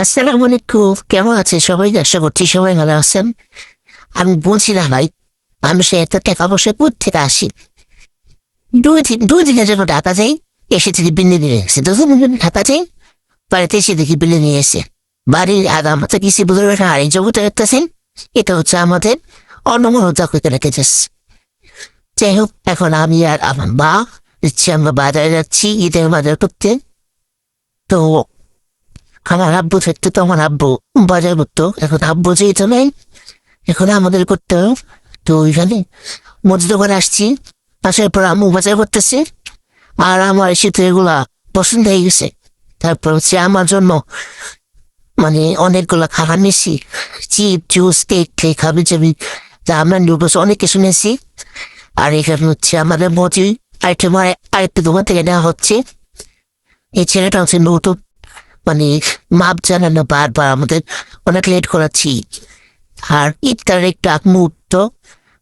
আসসালামু আলাইকুম, কেমন আছে সবাই? আশা করছি সবাই ভালো আছেন। আমি বলছিলাম ভাই, আমি সে এত টাকা পয়সা থেকে আসি। দুই দিনের জন্য ঢাকা যাই, এসে থেকে বিল্লি নিয়ে এসে দুদিন ঢাকা যাই, বাড়িতে এসে দেখি বিল্লি নিয়ে এসে বাড়ির আগামাতে কিছু বুঝে আর এই জগতে রাখতেছেন। এটা হচ্ছে আমাদের অনমনতা করে রেখে যাচ্ছে। যাই হোক, এখন আমি আর আমার মা ইচ্ছে আমরা বাজারে যাচ্ছি ঈদের বাজার করতে। তো আমার আব্বু থাকতো তো আমার আব্বু বাজার করতো, এখন আব্বু যেহেতু নেই, এখন আমাদের করতে হবে। তো ওইখানে মসজিদ করে আসছি, আসার পর আম্মু বাজার করতেছে, আর আমার শীতে এগুলা পছন্দ হয়ে গেছে। তারপর হচ্ছে আমার জন্য মানে অনেকগুলা খাবার নিয়েছি, চিপ জুস কেক টেক খাবি যাবি, তা আমরা নুডলস অনেক কিছু নিয়েছি। আর এখানে হচ্ছে আমাদের মজি আইটেম আরেকটু দোকান থেকে নেওয়া হচ্ছে। এই ছেলেটা হচ্ছে নতুন, মানে মাপ জানানো বারবার আমাদের অনেক লেট করাচ্ছি। আর ইফতার একটু আগ মুহূর্ত,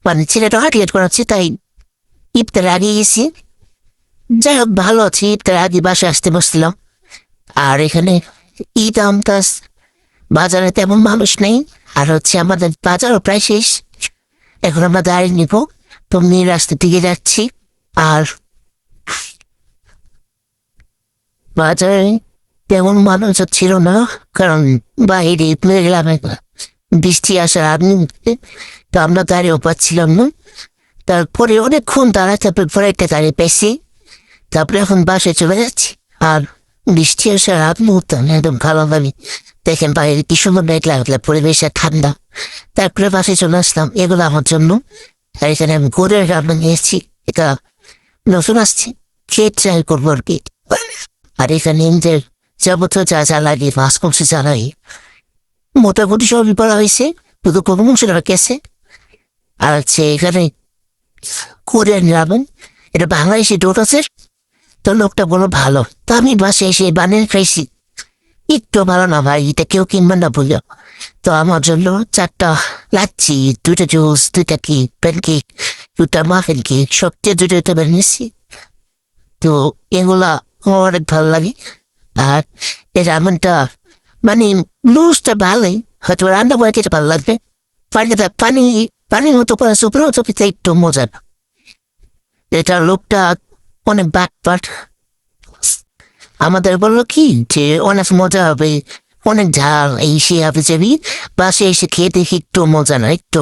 মানে ছেলেটা অনেক লেট করাচ্ছি, তাই ইফতার আগে গেছি। যাই হোক, ভালো আছি। ইফতার আগে বাসায় আসতে বসছিলাম। আর এখানে ঈদ আমতাস, বাজারে তেমন মানুষ নেই। আর হচ্ছে আমাদের বাজারও প্রায় শেষ। এখন আমরা দাঁড়িয়ে নিব, তো মেয়ে রাস্তার দিকে যাচ্ছি। আর বাজারে তেমন মানুষ ছিল না, কারণ বাইরে গেলাম একবার বৃষ্টি আসার আগে, তো আমরা দাঁড়িয়েও পাচ্ছিলাম না। তারপরে অনেকক্ষণ দাঁড়াতে পরে একটা দাঁড়িয়ে পেয়েছি। তারপরে এখন বাসায় চলে যাচ্ছি। আর বৃষ্টি আসার আগ মুহূর্ত একদম ভালো লাগে। দেখেন বাইরে কি সুন্দর মেঘ লাগলে, পরিবেশে ঠান্ডা। তারপরে বাসায় চলে আসলাম, এগুলো আমার জন্য। আর এখানে আমি গরুর রান্না নিয়েছি, এটা নতুন আসছে, খেয়ে ট্রাই করবো আর কি। আর এখানে নিজের যাবতীয় যা যা লাগে মাছ কমছে জ্বালাই মোটামুটি সবই করা হয়েছে, শুধু কোনো মশলা গেছে। আর হচ্ছে এখানে কোরিয়ান রামেন, এটা বাংলাদেশি ডোট আছে। তো লোকটা বলো ভালো, তো আমি বাসে এসে বানিয়ে খাইছি। একটু ভালো না ভাই, এটা কেউ কিনবেন না বুঝলো। তো আমার জন্য 4টা লাচ্ছি, 2টা জুস, 2টা কেক, প্যানকেক, 2টা মাফিন কেক, সবচেয়ে 2টা বানিয়েছি। তো এগুলা আমার অনেক ভালো লাগে। আর এই রামেনটা মানে লুজটা ভালোই, হয়তো রান্না করে খেতে ভালো লাগবে। পানিটা পানির মতো করে সুপের মতো খেতে একটু মজার। এটা লোকটা অনেক বাট আমাদের বললো কি যে অনেক মজা হবে, অনেক ঝাল এই সে হবে যাবি, বাসে এসে খেয়ে দেখি একটু মজা না একটু